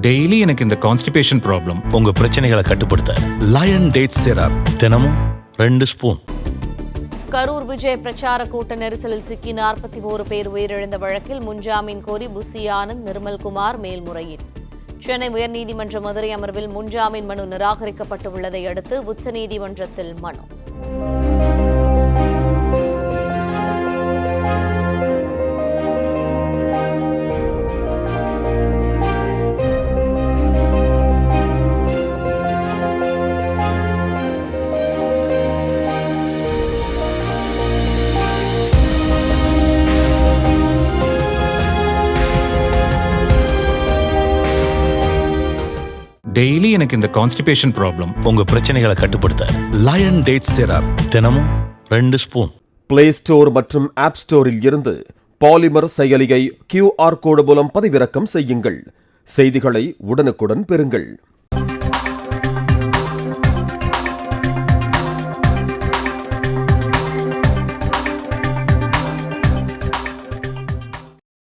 Daily எனக்கு இந்த constipation problem. உங்க பிரச்சனைகளை கட்டுப்படுத்த லயன் டேட் சிரப் தினமும் 2 ஸ்பூன். கரூர் விஜய் பிரச்சார கூட்ட நெரிசலில் சிக்கி 41 பேர் உயிரிழந்த வழக்கில் முன்ஜாமீன் கோரி புசி ஆனந்த், நிர்மல்குமார் மேல்முறையீடு. சென்னை உயர்நீதிமன்ற மதுரை அமர்வில் முன்ஜாமீன் மனு நிராகரிக்கப்பட்டுள்ளதை அடுத்து உச்சநீதிமன்றத்தில் மனு. டெய்லி எனக்கு இந்த கான்ஸ்டிபேஷன் ப்ராப்ளம். உங்க பிரச்சனைகளை கட்டுப்படுத்த லயன் டேட் சிரப் தினமும் 2 ஸ்பூன். பிளே ஸ்டோர் மற்றும் ஆப் ஸ்டோரில் இருந்து பாலிமர் செயலியை QR கோடு மூலம் பதிவிறக்கம் செய்யுங்கள். செய்திகளை உடனுக்குடன் பெறுங்கள்.